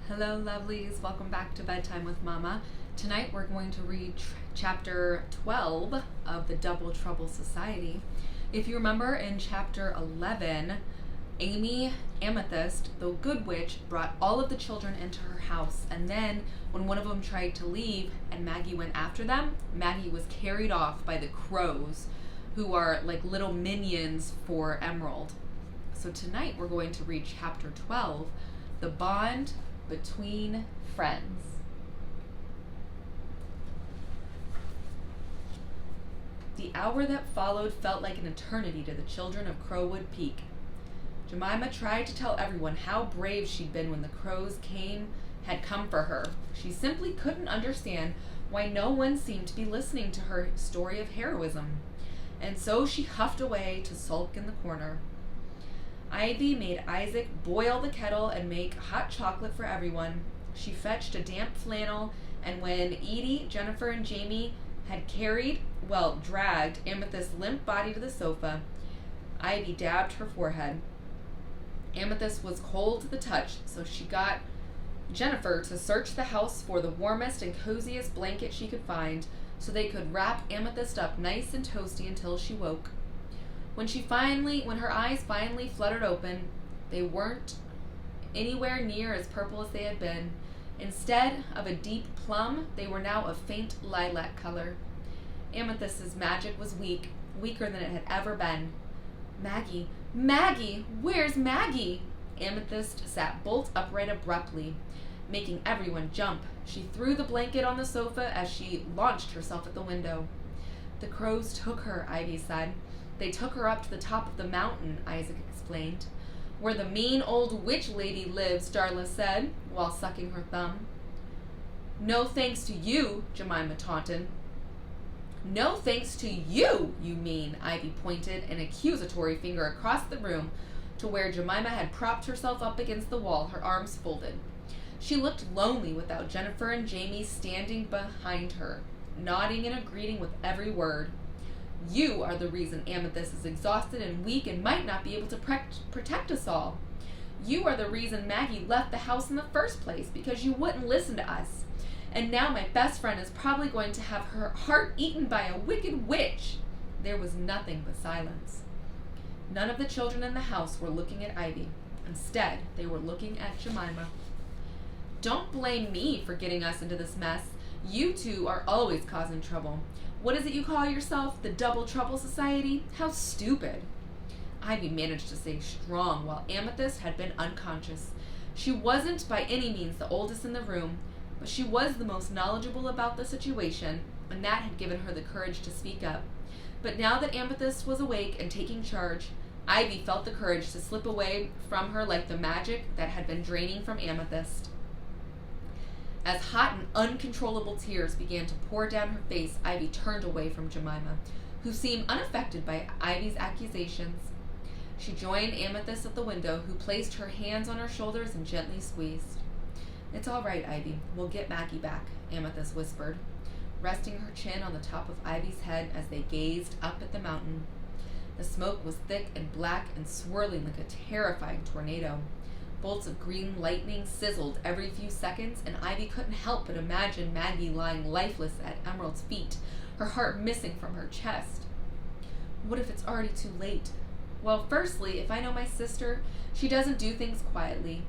Hello, lovelies. Welcome back to Bedtime with Mama. Tonight we're going to read chapter 12 of the Double Trouble Society. If you remember in chapter 11, Amy Amethyst, the good witch, brought all of the children into her house, and then when one of them tried to leave and Maggie went after them, Maggie was carried off by the crows, who are like little minions for Emerald. So tonight we're going to read chapter 12, The Bond Between Friends. The hour that followed felt like an eternity to the children of Crowwood Peak. Jemima tried to tell everyone how brave she'd been when the crows had come for her. She simply couldn't understand why no one seemed to be listening to her story of heroism. And so she huffed away to sulk in the corner. Ivy made Isaac boil the kettle and make hot chocolate for everyone. She fetched a damp flannel, and when Edie, Jennifer, and Jamie had dragged Amethyst's limp body to the sofa, Ivy dabbed her forehead. Amethyst was cold to the touch, so she got Jennifer to search the house for the warmest and coziest blanket she could find, so they could wrap Amethyst up nice and toasty until she woke. When her eyes finally fluttered open, they weren't anywhere near as purple as they had been. Instead of a deep plum, they were now a faint lilac color. Amethyst's magic was weak, weaker than it had ever been. Maggie, where's Maggie? Amethyst sat bolt upright abruptly, making everyone jump. She threw the blanket on the sofa as she launched herself at the window. The crows took her, Ivy said. They took her up to the top of the mountain, Isaac explained. Where the mean old witch lady lives, Darla said, while sucking her thumb. No thanks to you, Jemima taunted. No thanks to you, you mean, Ivy pointed an accusatory finger across the room to where Jemima had propped herself up against the wall, her arms folded. She looked lonely without Jennifer and Jamie standing behind her, nodding in a greeting with every word. You are the reason Amethyst is exhausted and weak and might not be able to protect us all. You are the reason Maggie left the house in the first place, because you wouldn't listen to us. And now my best friend is probably going to have her heart eaten by a wicked witch. There was nothing but silence. None of the children in the house were looking at Ivy. Instead, they were looking at Jemima. Don't blame me for getting us into this mess. You two are always causing trouble. What is it you call yourself? The Double Trouble Society? How stupid. Ivy managed to stay strong while Amethyst had been unconscious. She wasn't by any means the oldest in the room, but she was the most knowledgeable about the situation, and that had given her the courage to speak up. But now that Amethyst was awake and taking charge, Ivy felt the courage to slip away from her like the magic that had been draining from Amethyst. As hot and uncontrollable tears began to pour down her face, Ivy turned away from Jemima, who seemed unaffected by Ivy's accusations. She joined Amethyst at the window, who placed her hands on her shoulders and gently squeezed. It's all right, Ivy. We'll get Maggie back, Amethyst whispered, resting her chin on the top of Ivy's head as they gazed up at the mountain. The smoke was thick and black and swirling like a terrifying tornado. Bolts of green lightning sizzled every few seconds, and Ivy couldn't help but imagine Maggie lying lifeless at Emerald's feet, her heart missing from her chest. What if it's already too late? Well, firstly, if I know my sister, she doesn't do things quietly.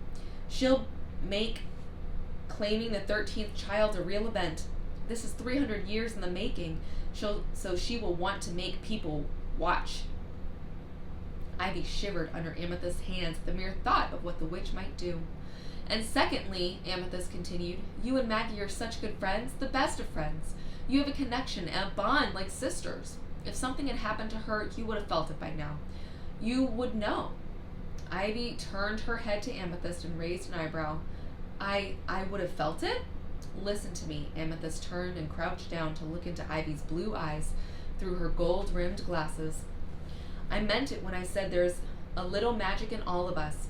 She'll make claiming the 13th child a real event. This is 300 years in the making, so she will want to make people watch. Ivy shivered under Amethyst's hands at the mere thought of what the witch might do. And secondly, Amethyst continued, you and Maggie are such good friends, the best of friends. You have a connection and a bond like sisters. If something had happened to her, you would have felt it by now. You would know. Ivy turned her head to Amethyst and raised an eyebrow. I would have felt it? Listen to me. Amethyst turned and crouched down to look into Ivy's blue eyes through her gold-rimmed glasses. I meant it when I said there's a little magic in all of us.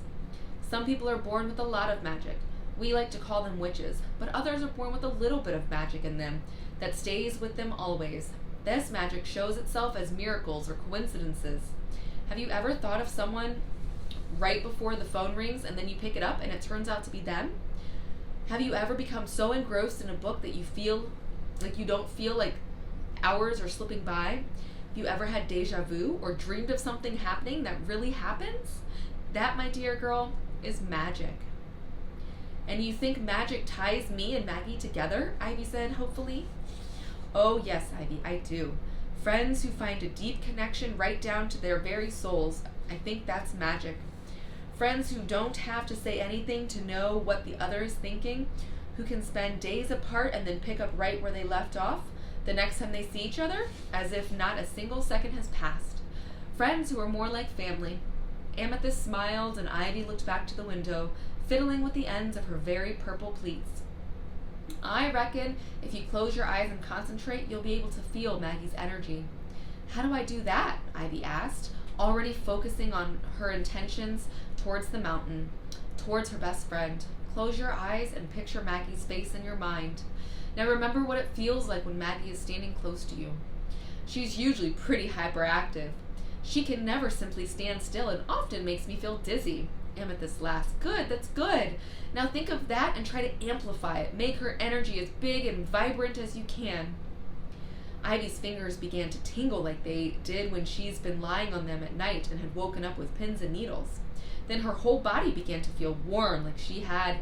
Some people are born with a lot of magic. We like to call them witches, but others are born with a little bit of magic in them that stays with them always. This magic shows itself as miracles or coincidences. Have you ever thought of someone right before the phone rings and then you pick it up and it turns out to be them? Have you ever become so engrossed in a book that you feel like you don't feel like hours are slipping by? Have you ever had deja vu or dreamed of something happening that really happens? That, my dear girl, is magic. And you think magic ties me and Maggie together? Ivy said, hopefully. Oh, yes, Ivy, I do. Friends who find a deep connection right down to their very souls. I think that's magic. Friends who don't have to say anything to know what the other is thinking, who can spend days apart and then pick up right where they left off the next time they see each other, as if not a single second has passed. Friends who are more like family. Amethyst smiled and Ivy looked back to the window, fiddling with the ends of her very purple pleats. I reckon if you close your eyes and concentrate, you'll be able to feel Maggie's energy. How do I do that? Ivy asked, already focusing on her intentions towards the mountain, towards her best friend. Close your eyes and picture Maggie's face in your mind. Now remember what it feels like when Maggie is standing close to you. She's usually pretty hyperactive. She can never simply stand still and often makes me feel dizzy. Amethyst laughed. Good, that's good. Now think of that and try to amplify it. Make her energy as big and vibrant as you can. Ivy's fingers began to tingle like they did when she's been lying on them at night and had woken up with pins and needles. Then her whole body began to feel warm, like she had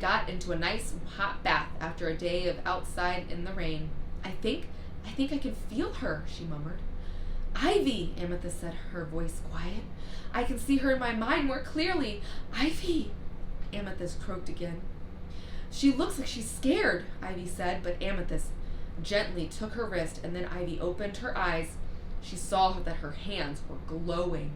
got into a nice hot bath after a day of outside in the rain. I think I can feel her, she murmured. Ivy, Amethyst said, her voice quiet. I can see her in my mind more clearly. Ivy, Amethyst croaked again. She looks like she's scared, Ivy said, but Amethyst gently took her wrist, and then Ivy opened her eyes. She saw that her hands were glowing.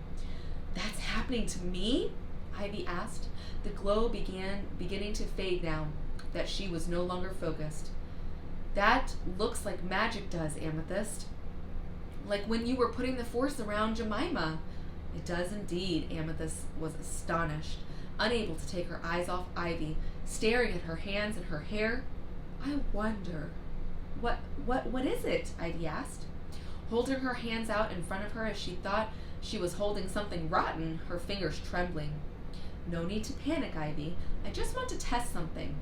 That's happening to me? Ivy asked. The glow beginning to fade now, that she was no longer focused. That looks like magic does, Amethyst. Like when you were putting the force around Jemima. It does indeed, Amethyst was astonished, unable to take her eyes off Ivy, staring at her hands and her hair. I wonder, what is it? Ivy asked, holding her hands out in front of her as she thought she was holding something rotten, her fingers trembling. No need to panic, Ivy. I just want to test something.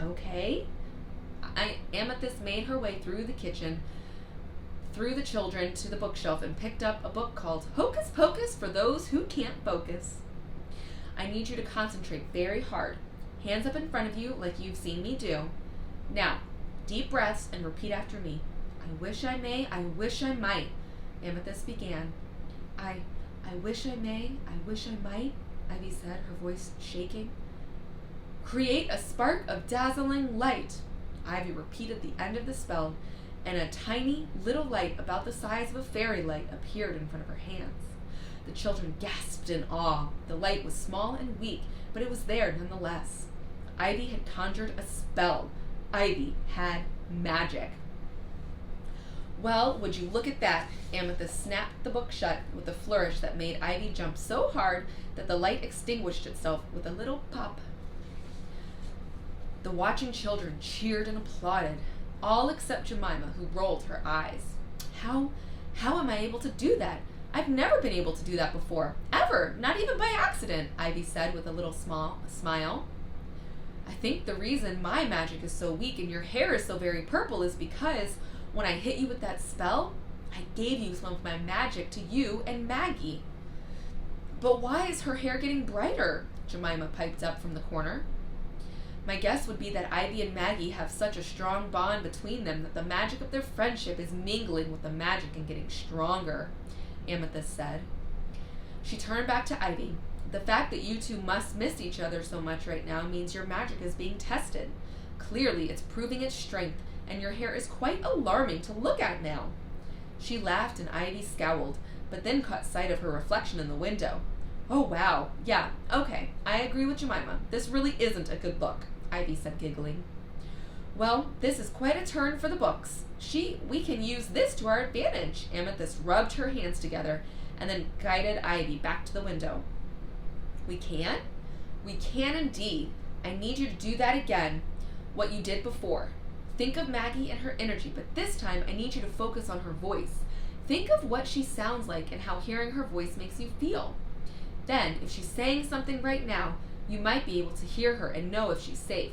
Okay? Amethyst made her way through the kitchen, through the children, to the bookshelf and picked up a book called Hocus Pocus for Those Who Can't Focus. I need you to concentrate very hard. Hands up in front of you like you've seen me do. Now, deep breaths and repeat after me. I wish I may, I wish I might. Amethyst began. I wish I may, I wish I might, Ivy said, her voice shaking. Create a spark of dazzling light. Ivy repeated the end of the spell, and a tiny little light about the size of a fairy light appeared in front of her hands. The children gasped in awe. The light was small and weak, but it was there nonetheless. Ivy had conjured a spell. Ivy had magic. Well, would you look at that? Amethyst snapped the book shut with a flourish that made Ivy jump so hard that the light extinguished itself with a little pop. The watching children cheered and applauded, all except Jemima, who rolled her eyes. How am I able to do that? I've never been able to do that before, ever, not even by accident, Ivy said with a little smile. I think the reason my magic is so weak and your hair is so very purple is because when I hit you with that spell, I gave you some of my magic to you and Maggie. But why is her hair getting brighter? Jemima piped up from the corner. My guess would be that Ivy and Maggie have such a strong bond between them that the magic of their friendship is mingling with the magic and getting stronger, Amethyst said. She turned back to Ivy. The fact that you two must miss each other so much right now means your magic is being tested. Clearly, it's proving its strength, and your hair is quite alarming to look at now. She laughed and Ivy scowled, but then caught sight of her reflection in the window. Oh, wow. Yeah, okay. I agree with Jemima. This really isn't a good look, Ivy said, giggling. Well, this is quite a turn for the books. We can use this to our advantage. Amethyst rubbed her hands together and then guided Ivy back to the window. We can? We can indeed. I need you to do that again, what you did before. Think of Maggie and her energy, but this time I need you to focus on her voice. Think of what she sounds like and how hearing her voice makes you feel. Then, if she's saying something right now, You might be able to hear her and know if she's safe.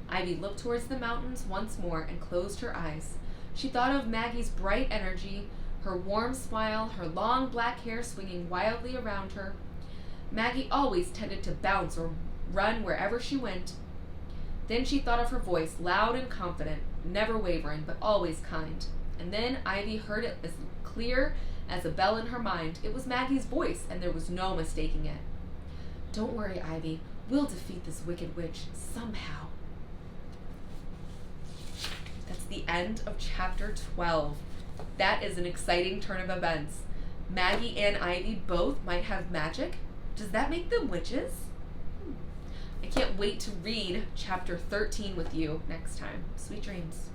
Ivy looked towards the mountains once more and closed her eyes. She thought of Maggie's bright energy, her warm smile, her long black hair swinging wildly around her. Maggie always tended to bounce or run wherever she went. Then she thought of her voice, loud and confident, never wavering, but always kind. And then Ivy heard it as clear as a bell in her mind. It was Maggie's voice, and there was no mistaking it. Don't worry, Ivy. We'll defeat this wicked witch somehow. That's the end of chapter 12. That is an exciting turn of events. Maggie and Ivy both might have magic. Does that make them witches? I can't wait to read chapter 13 with you next time. Sweet dreams.